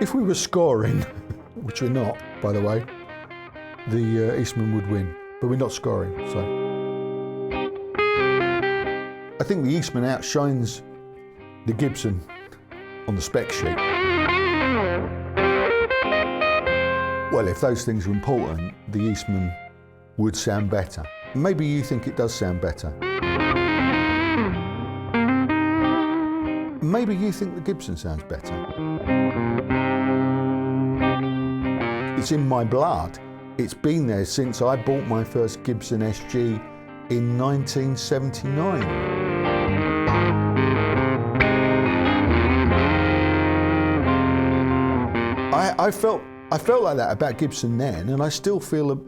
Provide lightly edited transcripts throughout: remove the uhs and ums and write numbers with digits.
if we were scoring, which we're not, by the way, the Eastman would win, but we're not scoring, so. I think the Eastman outshines the Gibson on the spec sheet. Well, if those things are important, the Eastman would sound better. Maybe you think it does sound better. Maybe you think the Gibson sounds better. It's in my blood. It's been there since I bought my first Gibson SG in 1979. I felt like that about Gibson then, and I still feel,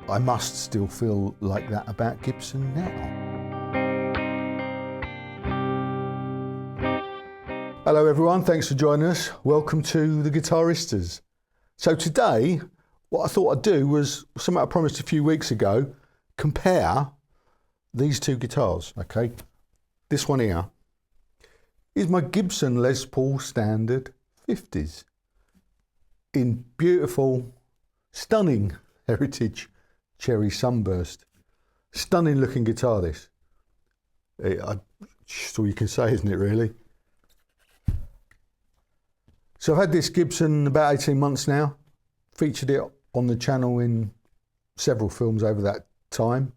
I must still feel like that about Gibson now. Hello everyone, thanks for joining us. Welcome to the Guitaristas. So today, what I thought I'd do was something I promised a few weeks ago, compare these two guitars, okay? This one here is my Gibson Les Paul Standard 50s in beautiful, stunning heritage cherry sunburst. Stunning looking guitar this. That's all you can say, isn't it really? So I've had this Gibson about 18 months now, featured it on the channel in several films over that time.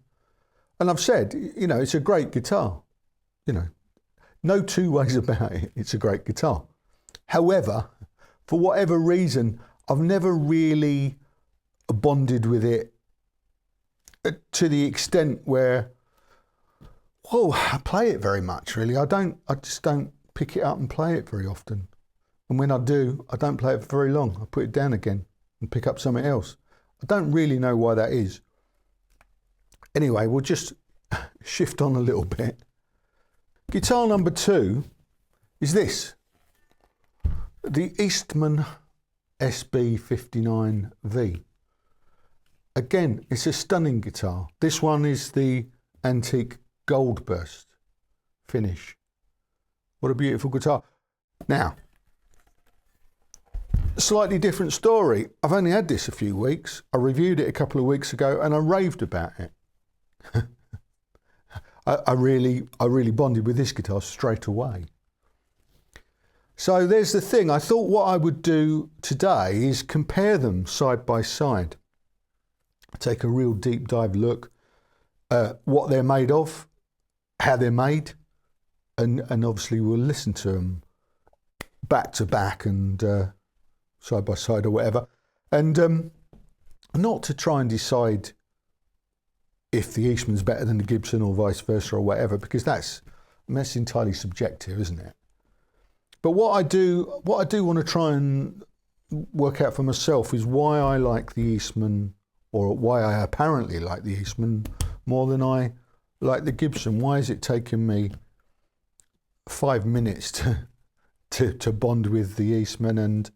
And I've said, you know, it's a great guitar. You know, no two ways about it, it's a great guitar. However, for whatever reason, I've never really bonded with it to the extent where, well, I play it very much really. I just don't pick it up and play it very often. And when I do, I don't play it for very long. I put it down again and pick up something else. I don't really know why that is. Anyway, we'll just shift on a little bit. Guitar number 2 is this, the Eastman SB59V. Again, it's a stunning guitar. This one is the antique gold burst finish. What a beautiful guitar. Now, slightly different story. I've only had this a few weeks. I reviewed it a couple of weeks ago and I raved about it. I really bonded with this guitar straight away. So there's the thing. I thought what I would do today is compare them side by side. Take a real deep dive look at what they're made of, how they're made, and obviously we'll listen to them back to back and side by side or whatever, and not to try and decide if the Eastman's better than the Gibson or vice versa or whatever, because that's entirely subjective, isn't it? But what I do want to try and work out for myself is why I like the Eastman, or why I apparently like the Eastman more than I like the Gibson. Why is it taking me 5 minutes to bond with the Eastman and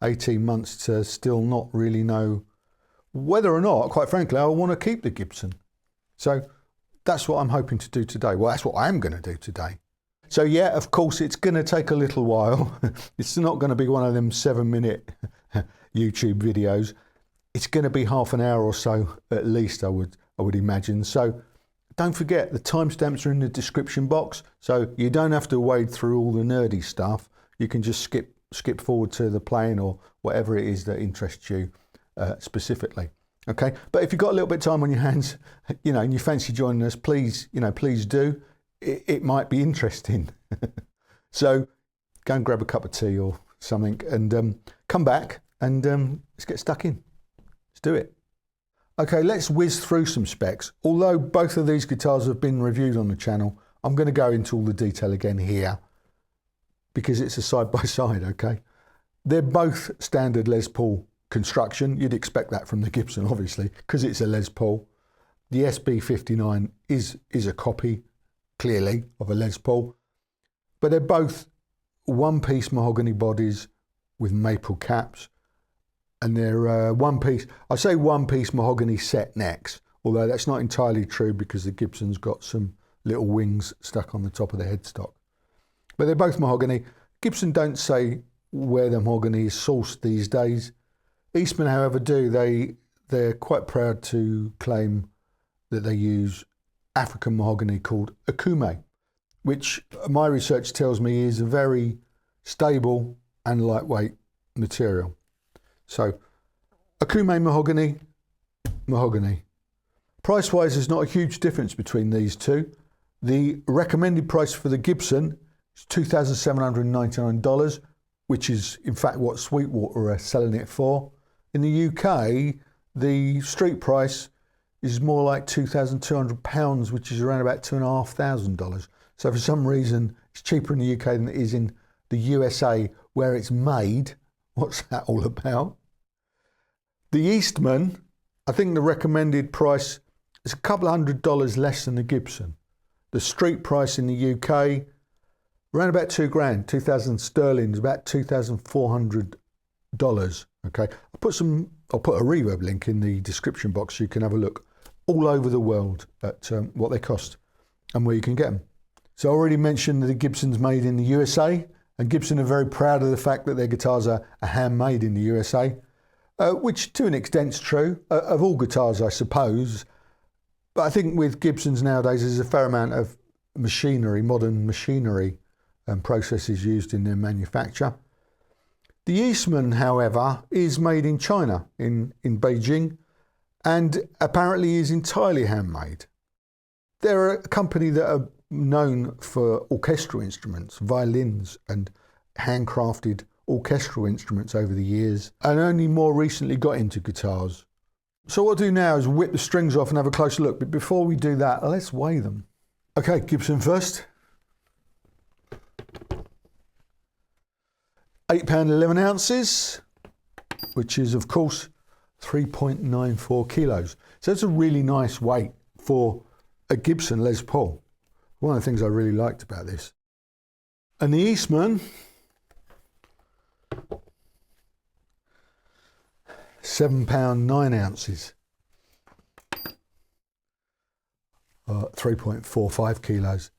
18 months to still not really know whether or not, quite frankly, I want to keep the Gibson. So that's what I'm hoping to do today. Well, that's what I'm going to do today. So yeah, of course, it's going to take a little while. It's not going to be one of them 7-minute YouTube videos. It's going to be half an hour or so at least, I would imagine. So don't forget, the timestamps are in the description box, so you don't have to wade through all the nerdy stuff. You can just skip forward to the playing or whatever it is that interests you specifically. Okay, but if you've got a little bit of time on your hands, you know, and you fancy joining us, please, you know, please do. It might be interesting. So go and grab a cup of tea or something and come back and let's get stuck in. Let's do it. Okay, let's whiz through some specs. Although both of these guitars have been reviewed on the channel, I'm going to go into all the detail again here because it's a side-by-side, okay? They're both standard Les Paul construction. You'd expect that from the Gibson, obviously, because it's a Les Paul. The SB59 is a copy, clearly, of a Les Paul. But they're both one-piece mahogany bodies with maple caps. And they're one-piece, I say one-piece mahogany set necks, although that's not entirely true because the Gibson's got some little wings stuck on the top of the headstock. But they're both mahogany. Gibson don't say where the mahogany is sourced these days. Eastman, however, they're quite proud to claim that they use African mahogany called akume, which my research tells me is a very stable and lightweight material. So akume mahogany. Price-wise, there's not a huge difference between these two. The recommended price for the Gibson is $2,799, which is in fact what Sweetwater are selling it for. In the UK, the street price is more like £2,200, which is around about $2,500. So for some reason, it's cheaper in the UK than it is in the USA, where it's made. What's that all about? The Eastman, I think the recommended price is a couple of $100 less than the Gibson. The street price in the UK, around about £2,000, 2,000 sterling is about $2,400. Okay, I'll put a reverb link in the description box so you can have a look all over the world at what they cost and where you can get them. So I already mentioned that the Gibson's made in the USA, and Gibson are very proud of the fact that their guitars are handmade in the USA, which to an extent is true of all guitars, I suppose. But I think with Gibsons nowadays, there's a fair amount of machinery, modern machinery and processes used in their manufacture. The Eastman, however, is made in China, in Beijing, and apparently is entirely handmade. They're a company that are known for orchestral instruments, violins and handcrafted orchestral instruments over the years, and only more recently got into guitars. So what I'll do now is whip the strings off and have a closer look, but before we do that, let's weigh them. Okay, Gibson first. £8 11 ounces, which is of course 3.94 kilos. So it's a really nice weight for a Gibson Les Paul. One of the things I really liked about this. And the Eastman, £7 9 ounces, 3.45 kilos,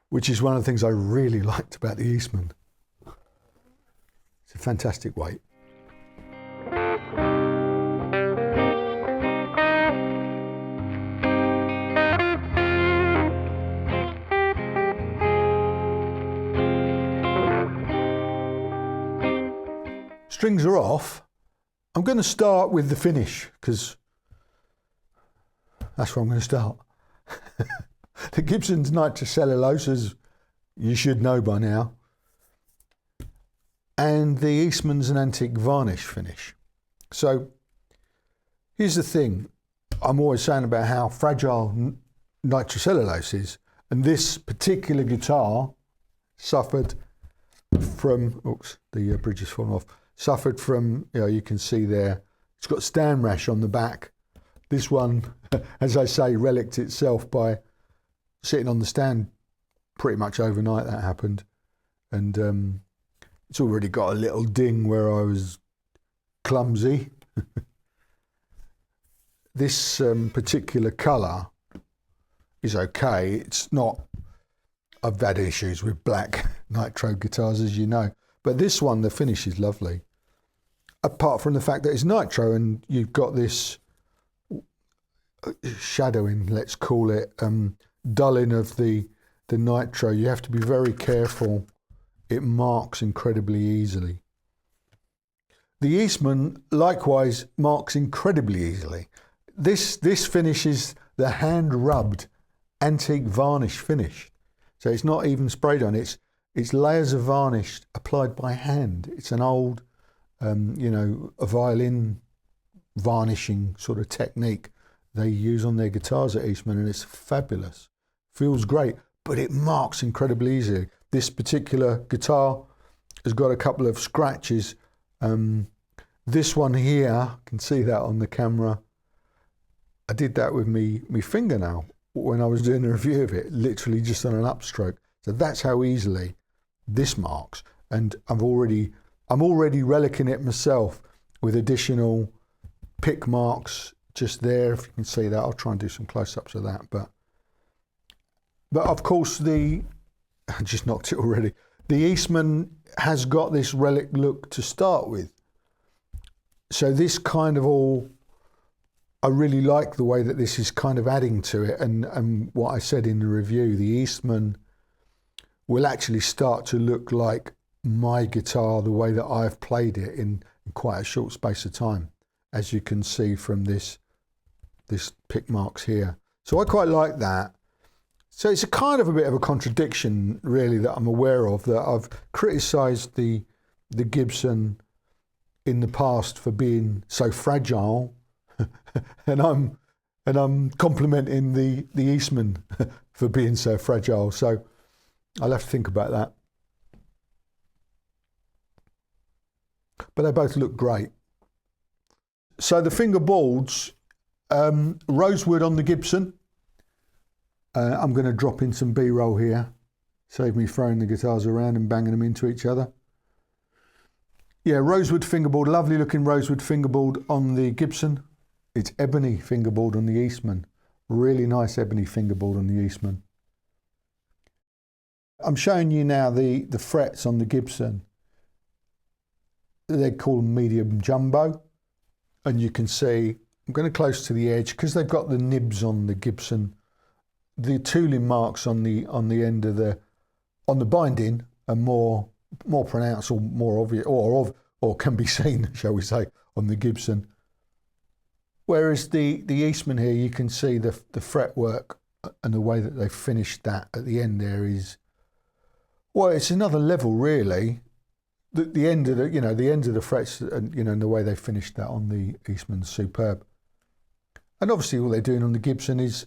which is one of the things I really liked about the Eastman. It's a fantastic weight. Strings are off. I'm going to start with the finish because that's where I'm going to start. The Gibson's nitrocellulose, as you should know by now, and the Eastman's an antique varnish finish. So here's the thing. I'm always saying about how fragile nitrocellulose is, and this particular guitar suffered from, oops, the bridge has fallen off, suffered from, you can see there, it's got stand rash on the back. This one, as I say, relicked itself by sitting on the stand pretty much overnight. That happened. And it's already got a little ding where I was clumsy. This particular colour is okay. It's not, I've had issues with black nitro guitars, as you know, but this one, the finish is lovely. Apart from the fact that it's nitro and you've got this shadowing, let's call it, dulling of the nitro, you have to be very careful. It marks incredibly easily. The Eastman likewise marks incredibly easily. This finish is the hand-rubbed antique varnish finish. So it's not even sprayed on, it's layers of varnish applied by hand. It's an old, a violin varnishing sort of technique they use on their guitars at Eastman, and it's fabulous. Feels great, but it marks incredibly easily. This particular guitar has got a couple of scratches. This one here, you can see that on the camera. I did that with me fingernail when I was doing a review of it, literally just on an upstroke. So that's how easily this marks. And I'm already relicking it myself with additional pick marks just there. If you can see that, I'll try and do some close-ups of that. But of course, I just knocked it already. The Eastman has got this relic look to start with. So this kind of all, I really like the way that this is kind of adding to it, and what I said in the review, the Eastman will actually start to look like my guitar the way that I've played it in quite a short space of time, as you can see from this pick marks here. So I quite like that. So it's a kind of a bit of a contradiction really that I'm aware of, that I've criticised the Gibson in the past for being so fragile, and I'm complimenting the Eastman for being so fragile. So I'll have to think about that. But they both look great. So the fingerboards, rosewood on the Gibson. I'm going to drop in some B-roll here, save me throwing the guitars around and banging them into each other. Yeah, rosewood fingerboard, lovely looking rosewood fingerboard on the Gibson. It's ebony fingerboard on the Eastman. Really nice ebony fingerboard on the Eastman. I'm showing you now the frets on the Gibson. They're called medium jumbo, and you can see, I'm going to close to the edge because they've got the nibs on the Gibson. The tooling marks on the end of on the binding are more pronounced or more obvious, or can be seen, shall we say, on the Gibson. Whereas the Eastman here, you can see the fretwork and the way that they've finished that at the end there is, well, it's another level really. The end of the end of the frets, and and the way they finished that on the Eastman's superb. And obviously, all they're doing on the Gibson is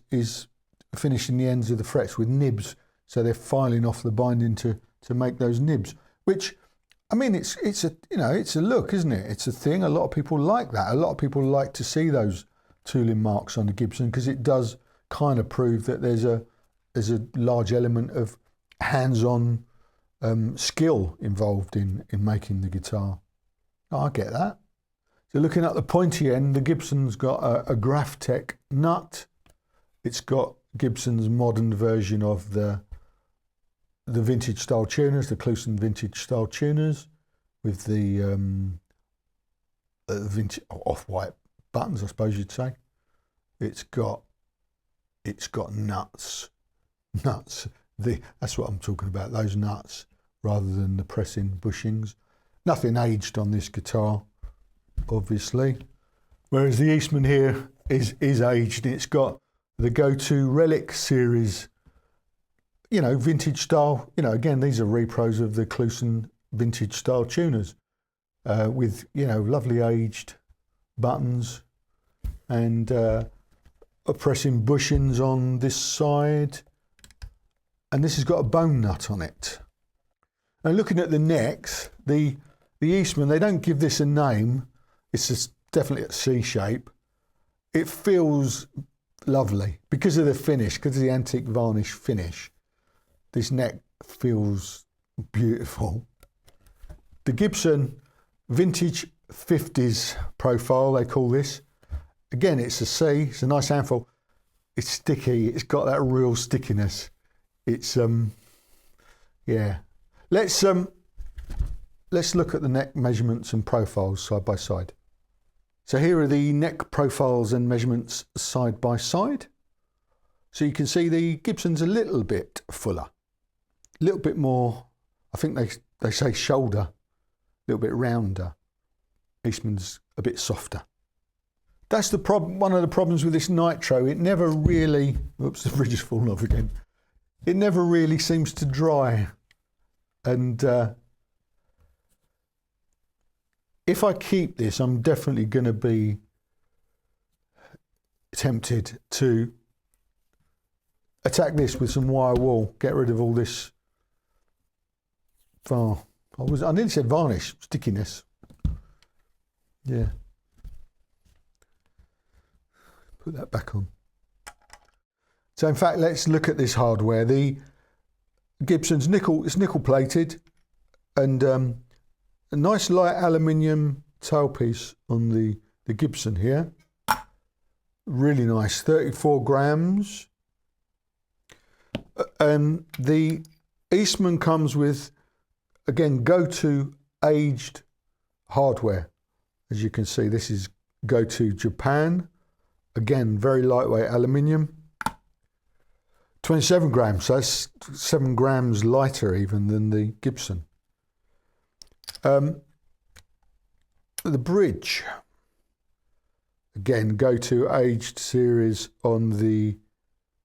finishing the ends of the frets with nibs, so they're filing off the binding to make those nibs. Which, I mean, it's a it's a look, isn't it? It's a thing. A lot of people like that. A lot of people like to see those tooling marks on the Gibson because it does kind of prove that there's a large element of hands-on skill involved in making the guitar. Oh, I get that. So looking at the pointy end, the Gibson's got a Graphtec nut. It's got Gibson's modern version of the vintage style tuners, the Cluson vintage style tuners, with the vintage off-white buttons, I suppose you'd say. It's got nuts. That's what I'm talking about, those nuts, rather than the pressing bushings. Nothing aged on this guitar, obviously. Whereas the Eastman here is aged. It's got the go-to Relic series, vintage style. Again, these are repros of the Cluson vintage style tuners with, lovely aged buttons and pressing bushings on this side. And this has got a bone nut on it. And looking at the necks, the Eastman, they don't give this a name. It's just definitely a C shape. It feels lovely because of the finish, because of the antique varnish finish. This neck feels beautiful. The Gibson vintage 50s profile, they call this. Again, it's a C. It's a nice handful. It's sticky. It's got that real stickiness. It's yeah. Let's look at the neck measurements and profiles side by side. So here are the neck profiles and measurements side by side. So you can see the Gibson's a little bit fuller, a little bit more, I think they say shoulder, a little bit rounder. Eastman's a bit softer. That's the problem. One of the problems with this nitro, it never really, oops, the bridge has fallen off again. It never really seems to dry. And if I keep this, I'm definitely going to be tempted to attack this with some wire wool, get rid of all this I nearly said varnish, stickiness. Yeah. Put that back on. So in fact, let's look at this hardware. The Gibson's it's nickel plated, and a nice light aluminium tailpiece on the Gibson here. Really nice, 34 grams. The Eastman comes with again, go to aged hardware. As you can see, this is go to Japan. Again, very lightweight aluminium. 27 grams, so that's 7 grams lighter even than the Gibson. The bridge. Again, go to aged series on the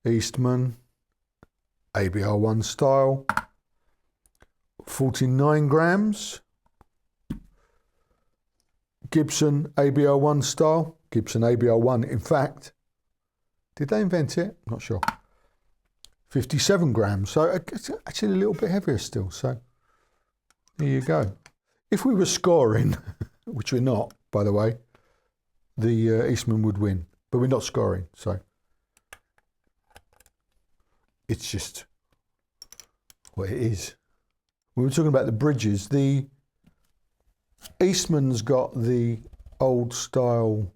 Eastman, ABR1 style. 49 grams. Gibson ABR1 style. Gibson ABR1, in fact. Did they invent it? Not sure. 57 grams, so it's actually a little bit heavier still, so there you go. If we were scoring, which we're not, by the way, the Eastman would win, but we're not scoring, so it's just what it is. We were talking about the bridges. The Eastman's got the old style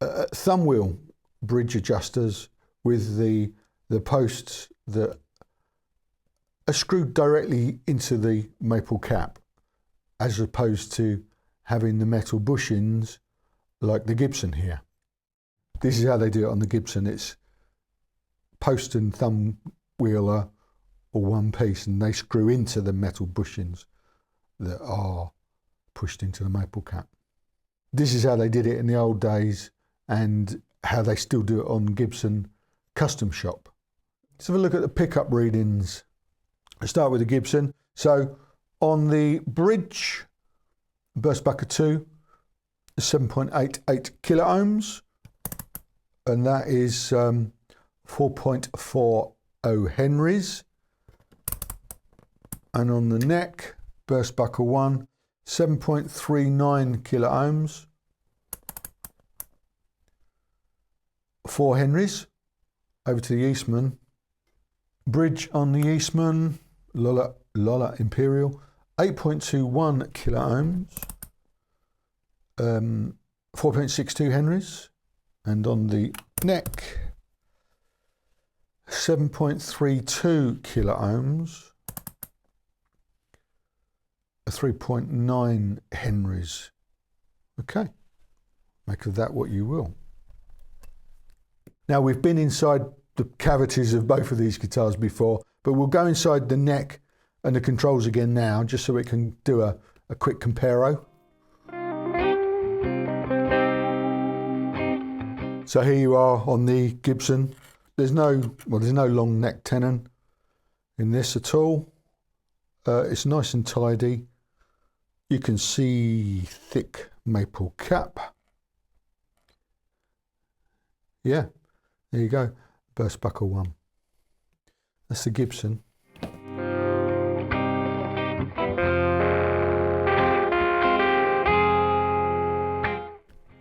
thumb wheel bridge adjusters with the posts that are screwed directly into the maple cap, as opposed to having the metal bushings like the Gibson here. This is how they do it on the Gibson. It's post and thumb wheel are all one piece, and they screw into the metal bushings that are pushed into the maple cap. This is how they did it in the old days, and how they still do it on Gibson custom shop. Let's have a look at the pickup readings. Let's start with the Gibson. So on the bridge, burst bucker 2, 7.88 kilo ohms, and that is 4.40 Henrys. And on the neck, burst bucker 1, 7.39 kilo ohms, 4 Henrys. Over to the Eastman. Bridge on the Eastman, Lola Imperial, 8.21 kilo ohms, 4.62 Henrys. And on the neck, 7.32 kilo ohms, 3.9 Henrys. Okay, make of that what you will. Now, we've been inside the cavities of both of these guitars before, but we'll go inside the neck and the controls again now, just so we can do a quick comparo. So here you are on the Gibson. There's no long neck tenon in this at all. It's nice and tidy. You can see thick maple cap. Yeah. There you go, burst buckle 1. That's the Gibson.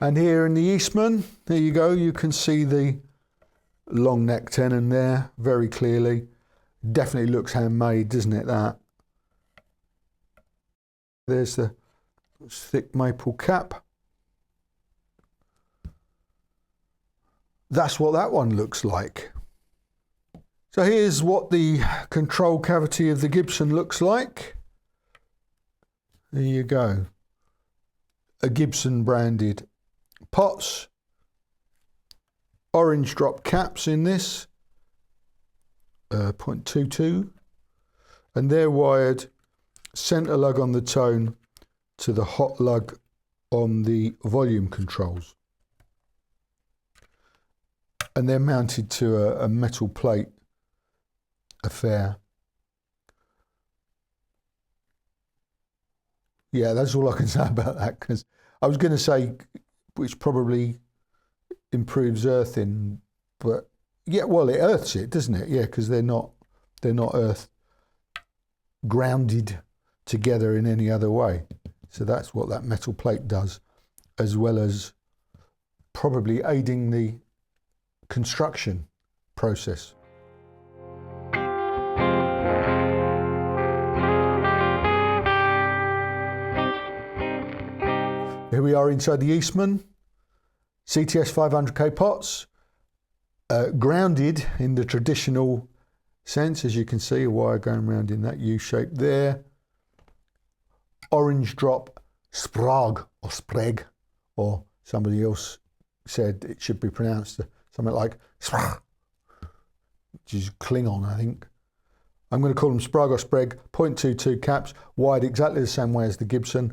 And here in the Eastman, there you go, you can see the long neck tenon there very clearly. Definitely looks handmade, doesn't it, that? There's the thick maple cap. That's what that one looks like. So here's what the control cavity of the Gibson looks like. There you go. A Gibson branded pots. Orange drop caps in this. 0.22. And they're wired centre lug on the tone to the hot lug on the volume controls. And they're mounted to a metal plate affair. Yeah, that's all I can say about that, because I was going to say which probably improves earthing, but yeah, well, it earths it, doesn't it? Yeah, because they're not earth grounded together in any other way. So that's what that metal plate does, as well as probably aiding the construction process. Here we are inside the Eastman, CTS 500K pots, grounded in the traditional sense. As you can see, a wire going around in that U shape there. Orange drop, sprag or spreg, or somebody else said it should be pronounced something like sprag, which is Klingon, I think. I'm going to call them sprag or spreg, 0.22 caps, wired exactly the same way as the Gibson,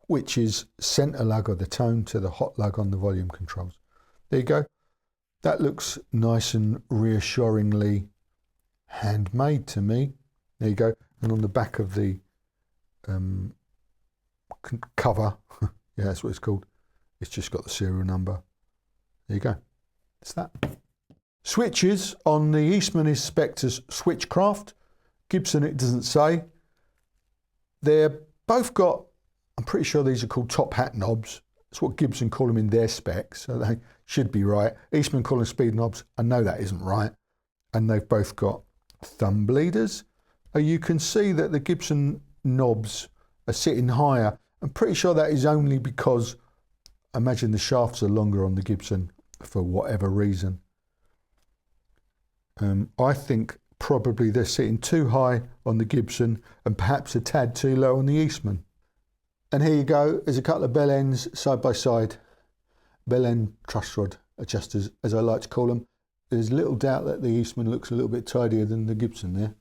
which is centre lug of the tone to the hot lug on the volume controls. There you go. That looks nice and reassuringly handmade to me. There you go. And on the back of the cover, yeah, that's what it's called. It's just got the serial number. There you go. It's that. Switches on the Eastman is Spectre's Switchcraft. Gibson, it doesn't say. They're both got, I'm pretty sure these are called top hat knobs. That's what Gibson call them in their specs, so they should be right. Eastman call them speed knobs. I know that isn't right. And they've both got thumb bleeders. You can see that the Gibson knobs are sitting higher. I'm pretty sure that is only because I imagine the shafts are longer on the Gibson for whatever reason. I think probably they're sitting too high on the Gibson and perhaps a tad too low on the Eastman. And here you go, there's a couple of bell ends side by side, bell end truss rod adjusters, as I like to call them. There's little doubt that the Eastman looks a little bit tidier than the Gibson there.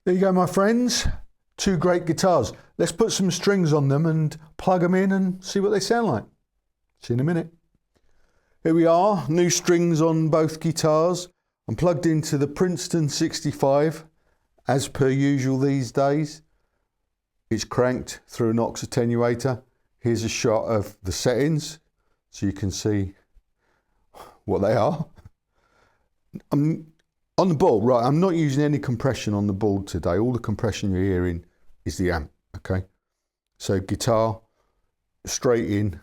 There you go, my friends. Two great guitars. Let's put some strings on them and plug them in and see what they sound like. See you in a minute. Here we are, new strings on both guitars. I'm plugged into the Princeton 65, as per usual these days. It's cranked through an aux attenuator. Here's a shot of the settings, so you can see what they are. I'm on the board, right, I'm not using any compression on the board today. All the compression you're hearing is the amp, okay? So guitar, straight in.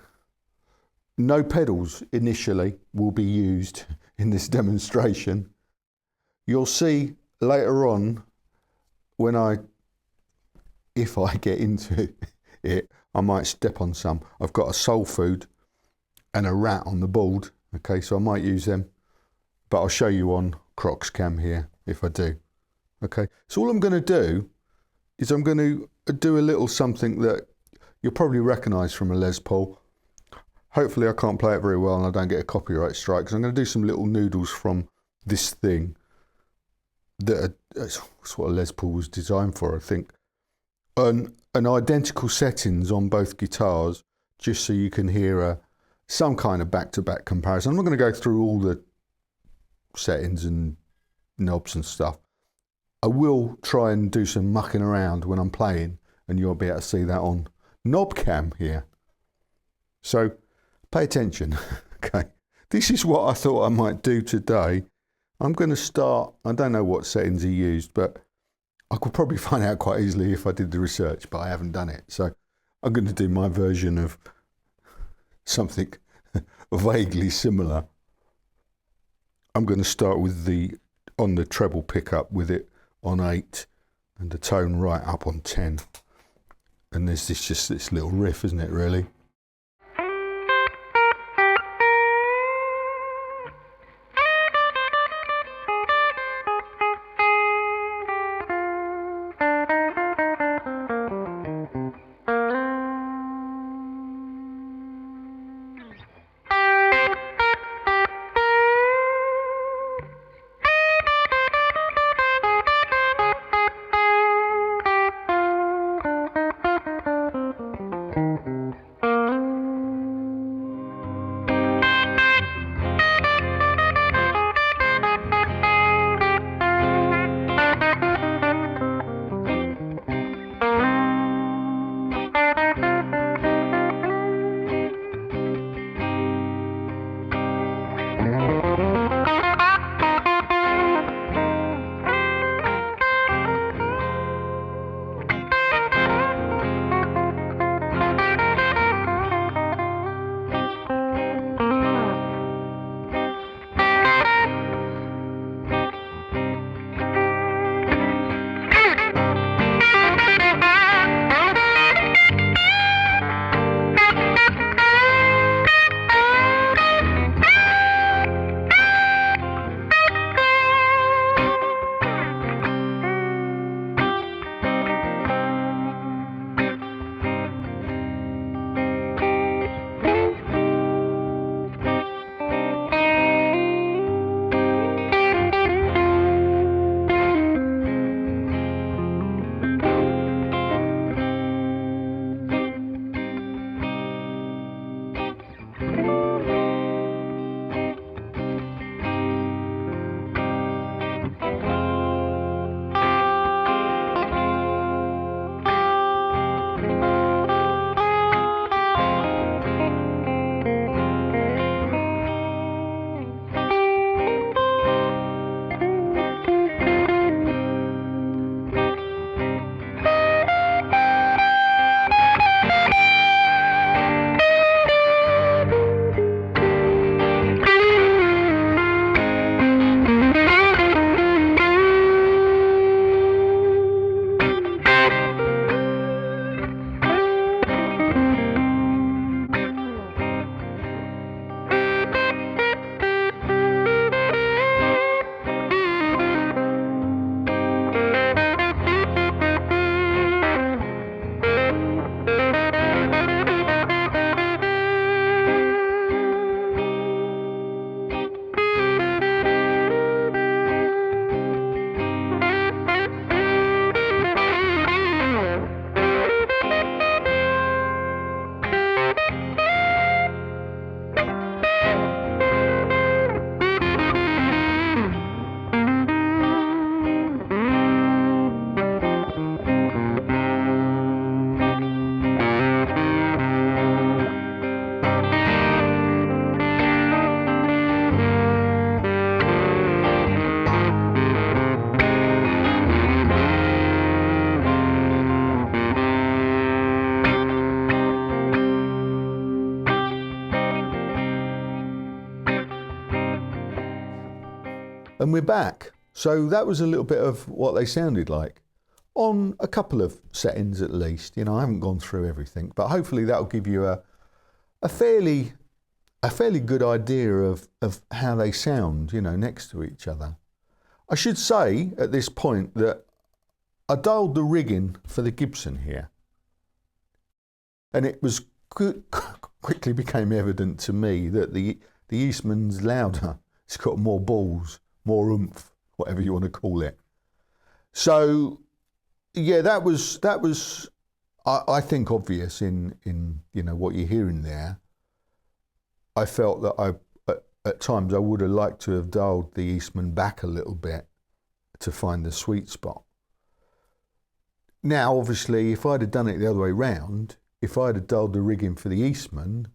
No pedals initially will be used in this demonstration. You'll see later on when if I get into it, I might step on some. I've got a soul food and a rat on the board, okay, so I might use them, but I'll show you on Crocs cam here if I do. Okay, so all I'm going to do is I'm going to do a little something that you'll probably recognise from a Les Paul. Hopefully I can't play it very well and I don't get a copyright strike, because I'm going to do some little noodles from this thing that that's what a Les Paul was designed for, I think. And identical settings on both guitars, just so you can hear some kind of back-to-back comparison. I'm not going to go through all the settings and knobs and stuff. I will try and do some mucking around when I'm playing, and you'll be able to see that on knob cam here. So pay attention. Okay, this is what I thought I might do today. I'm going to start, I don't know what settings he used, but I could probably find out quite easily if I did the research, but I haven't done it. So I'm going to do my version of something vaguely similar. I'm going to start with on the treble pickup with it on 8 and the tone right up on 10. And there's just this little riff, isn't it, really? And we're back. So that was a little bit of what they sounded like on a couple of settings at least. You know, I haven't gone through everything, but hopefully that'll give you a fairly good idea of how they sound, you know, next to each other. I should say at this point that I dialed the rigging for the Gibson here, and it was quickly became evident to me that the Eastman's louder. It's got more balls, more oomph, whatever you want to call it. So yeah, that was I think obvious in you know what you're hearing there. I felt that at times I would have liked to have dialed the Eastman back a little bit to find the sweet spot. Now, obviously, if I'd have done it the other way round, if I'd have dialed the rigging for the Eastman,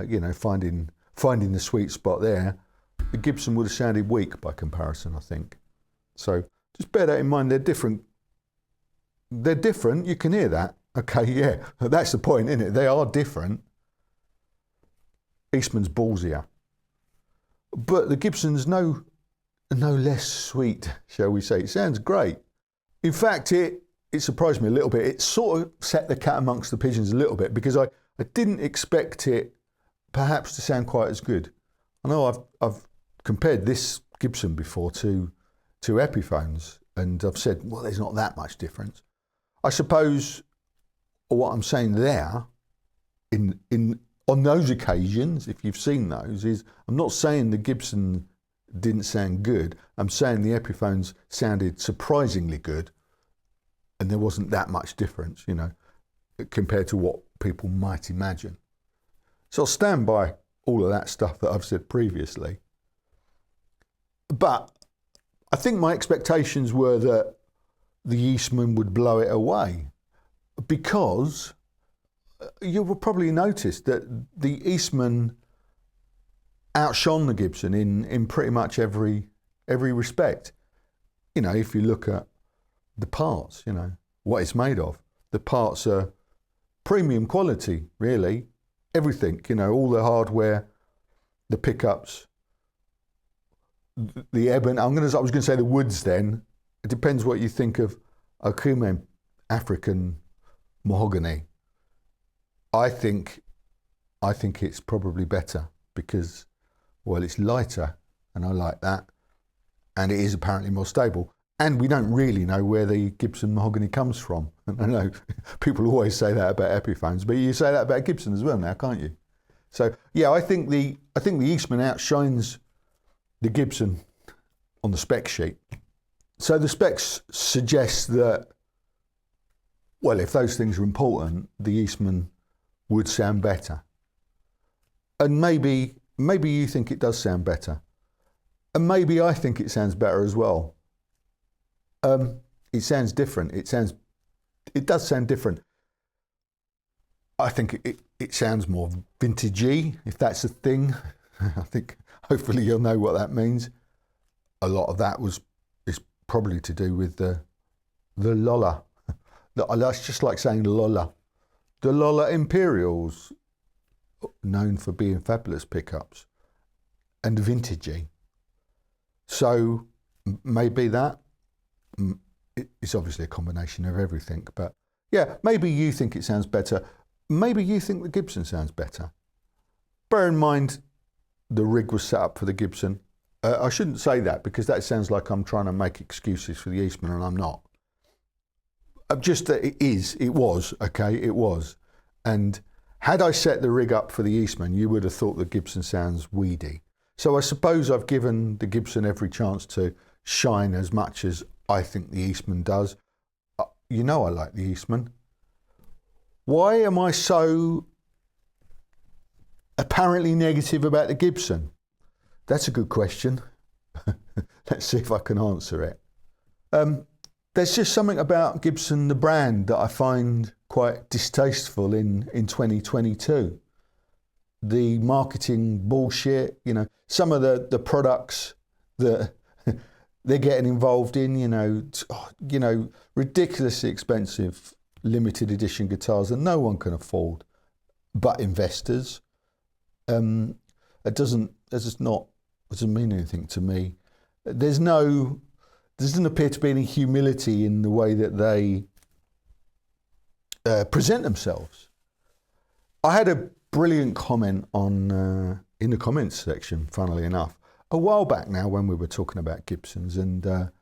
you know, finding the sweet spot there, the Gibson would have sounded weak by comparison, I think. So just bear that in mind. They're different. They're different. You can hear that. Okay, yeah, that's the point, isn't it? They are different. Eastman's ballsier, but the Gibson's no less sweet, shall we say. It sounds great. In fact, it surprised me a little bit. It sort of set the cat amongst the pigeons a little bit, because I didn't expect it perhaps to sound quite as good. I know I've compared this Gibson before to Epiphones, and I've said, well, there's not that much difference. I suppose what I'm saying there on those occasions, if you've seen those, is I'm not saying the Gibson didn't sound good. I'm saying the Epiphones sounded surprisingly good, and there wasn't that much difference, you know, compared to what people might imagine. So I'll stand by all of that stuff that I've said previously. But I think my expectations were that the Eastman would blow it away, because you will probably notice that the Eastman outshone the Gibson in pretty much every respect. You know, if you look at the parts, you know, what it's made of, the parts are premium quality, really. Everything, you know, all the hardware, the pickups, the ebony. I was going to say the woods. Then it depends what you think of Okume African mahogany. I think it's probably better because, well, it's lighter, and I like that, and it is apparently more stable. And we don't really know where the Gibson mahogany comes from. And I know people always say that about Epiphones, but you say that about Gibson as well now, can't you? So yeah, I think the Eastman outshines the Gibson on the spec sheet. So the specs suggest that, well, if those things are important, the Eastman would sound better. And maybe you think it does sound better. And maybe I think it sounds better as well. It sounds different. It does sound different. I think it sounds more vintagey, if that's a thing. I think hopefully you'll know what that means. A lot of that is probably to do with the Lola. That's just like saying Lola. The Lola Imperials, known for being fabulous pickups and vintagey. So maybe that. It's obviously a combination of everything, but yeah, maybe you think it sounds better. Maybe you think the Gibson sounds better. Bear in mind, the rig was set up for the Gibson. I shouldn't say that, because that sounds like I'm trying to make excuses for the Eastman, and I'm not. Just that it was. And had I set the rig up for the Eastman, you would have thought the Gibson sounds weedy. So I suppose I've given the Gibson every chance to shine as much as I think the Eastman does. You know I like the Eastman. Why am I so apparently negative about the Gibson? That's a good question. Let's see if I can answer it. There's just something about Gibson, the brand, that I find quite distasteful in 2022. The marketing bullshit, you know, some of the products that they're getting involved in, you know, ridiculously expensive limited edition guitars that no one can afford, but investors. That's just not doesn't mean anything to me. There doesn't appear to be any humility in the way that they present themselves. I had a brilliant comment on in the comments section, funnily enough, a while back now when we were talking about Gibsons, and a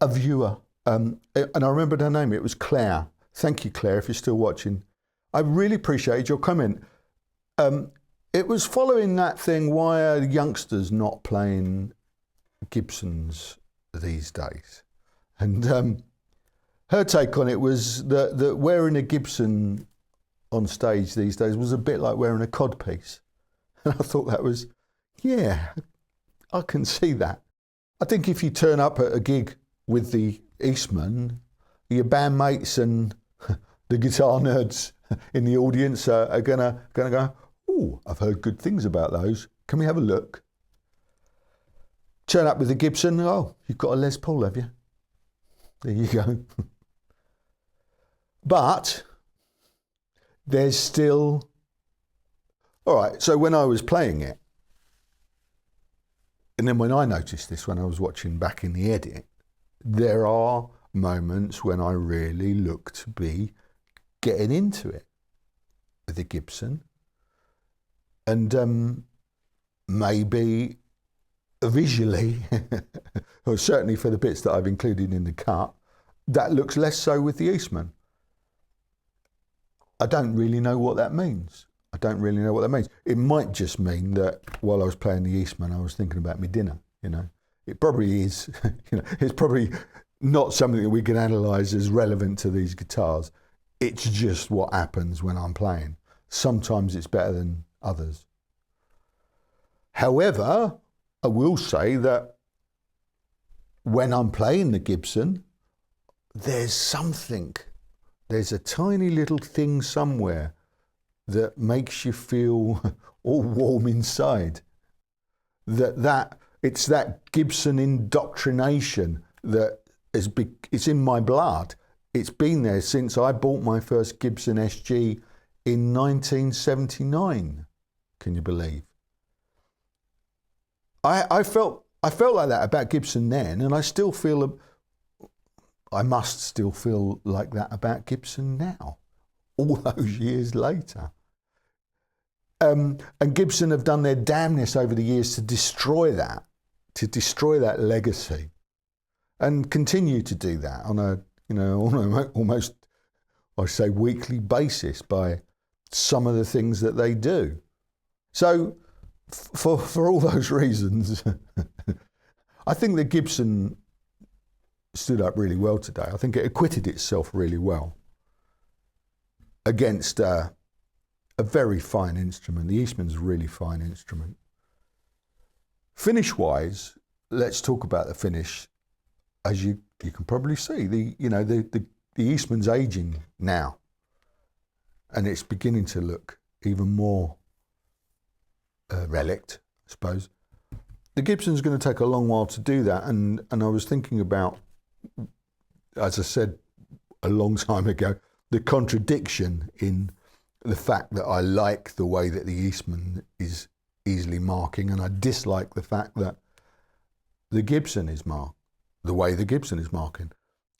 viewer, and I remembered her name, it was Claire. Thank you, Claire, if you're still watching. I really appreciated your comment. It was following that thing, why are youngsters not playing Gibsons these days? And her take on it was that wearing a Gibson on stage these days was a bit like wearing a codpiece. And I thought that was, yeah, I can see that. I think if you turn up at a gig with the Eastman, your bandmates and the guitar nerds in the audience are gonna go, oh, I've heard good things about those. Can we have a look? Turn up with the Gibson, oh, you've got a Les Paul, have you? There you go. But there's still, all right, so when I was playing it, and then when I noticed this, when I was watching back in the edit, there are moments when I really look to be getting into it with the Gibson. And maybe visually, or certainly for the bits that I've included in the cut, that looks less so with the Eastman. I don't really know what that means. It might just mean that while I was playing the Eastman, I was thinking about my dinner, you know. It probably is, you know, it's probably not something that we can analyse as relevant to these guitars. It's just what happens when I'm playing. Sometimes it's better than others. However, I will say that when I'm playing the Gibson, there's a tiny little thing somewhere that makes you feel all warm inside. It's that Gibson indoctrination that it's in my blood. It's been there since I bought my first Gibson SG in 1979. Can you believe? I felt like that about Gibson then, and I must still feel like that about Gibson now, all those years later. And Gibson have done their damnness over the years to destroy that legacy, and continue to do that on a, you know, almost, I say, weekly basis by some of the things that they do. So for all those reasons, I think the Gibson stood up really well today. I think it acquitted itself really well against a very fine instrument. The Eastman's a really fine instrument. Finish-wise, let's talk about the finish. As you can probably see, the Eastman's aging now, and it's beginning to look even more relict, I suppose. The Gibson's going to take a long while to do that, and I was thinking about, as I said a long time ago, the contradiction in the fact that I like the way that the Eastman is easily marking, and I dislike the fact that the Gibson is the way the Gibson is marking.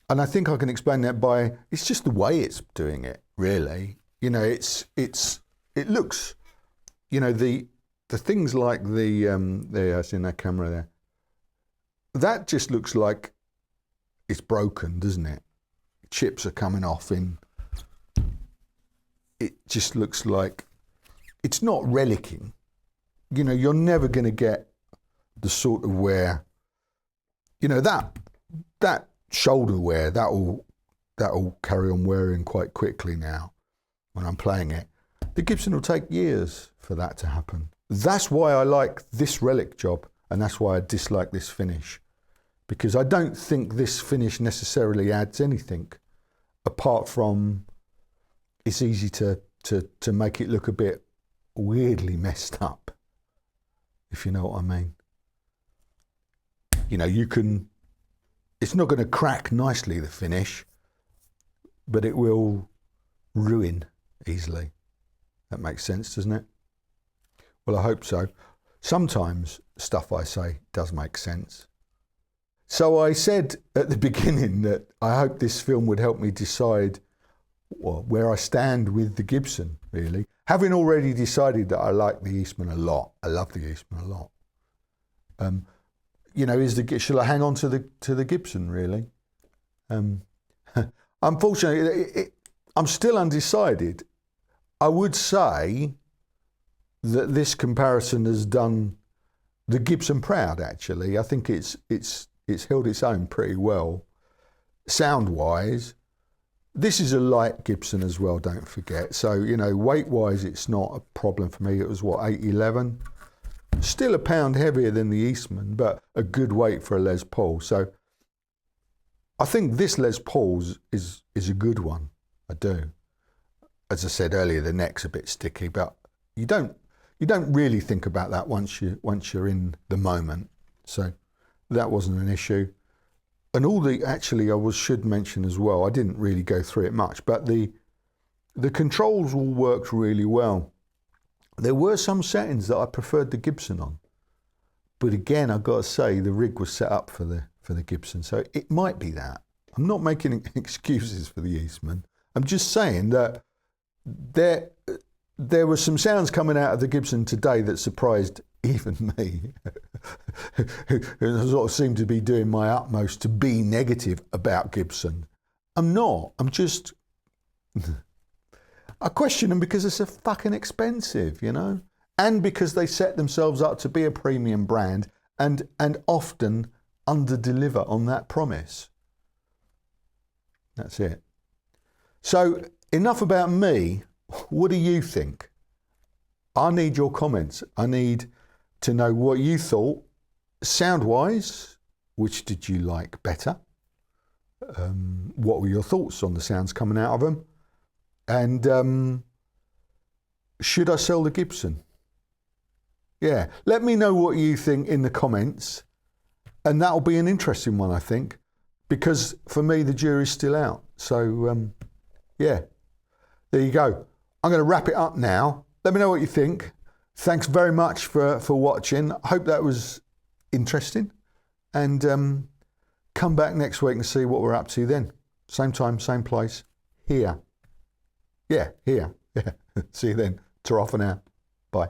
And I think I can explain that by, it's just the way it's doing it, really. You know, it looks, you know, the things like there, I see in that camera there, that just looks like it's broken, doesn't it? Chips are coming off it just looks like it's not relicking. You know, you're never going to get the sort of wear, you know, that shoulder wear, that'll carry on wearing quite quickly now when I'm playing it. The Gibson will take years for that to happen. That's why I like this relic job, and that's why I dislike this finish, because I don't think this finish necessarily adds anything apart from it's easy to make it look a bit weirdly messed up, if you know what I mean. You know, it's not going to crack nicely, the finish, but it will ruin easily. That makes sense, doesn't it? Well, I hope so. sometimes stuff I say does make sense. So I said at the beginning that I hope this film would help me decide where I stand with the Gibson, really. Having already decided that I like the Eastman a lot, I love the Eastman a lot. You know, shall I hang on to the Gibson, really? Unfortunately, I'm still undecided. I would say that this comparison has done the Gibson proud, actually. I think it's held its own pretty well, sound-wise. This is a light Gibson as well, don't forget. So, you know, weight-wise, it's not a problem for me. It was, what, 811? Still a pound heavier than the Eastman, but a good weight for a Les Paul. So I think this Les Paul's is a good one. I do. As I said earlier, the neck's a bit sticky, but you don't really think about that once you're in the moment. So that wasn't an issue. And actually should mention as well, I didn't really go through it much, but the controls all worked really well. There were some settings that I preferred the Gibson on, but again, I've got to say the rig was set up for the Gibson, so it might be that. I'm not making excuses for the Eastman. I'm just saying that there were some sounds coming out of the Gibson today that surprised even me, who sort of seemed to be doing my utmost to be negative about Gibson. I'm not. I'm just... I question them because they're so fucking expensive, you know? And because they set themselves up to be a premium brand and often under-deliver on that promise. That's it. So, enough about me. What do you think? I need your comments. I need to know what you thought. Sound-wise, which did you like better? What were your thoughts on the sounds coming out of them? And should I sell the Gibson? Yeah, let me know what you think in the comments. And that'll be an interesting one, I think, because for me, the jury's still out. So, yeah, there you go. I'm going to wrap it up now. Let me know what you think. Thanks very much for watching. I hope that was interesting. And come back next week and see what we're up to then. Same time, same place, here. Yeah, here. Yeah. See you then. Ta-ra for now. Bye.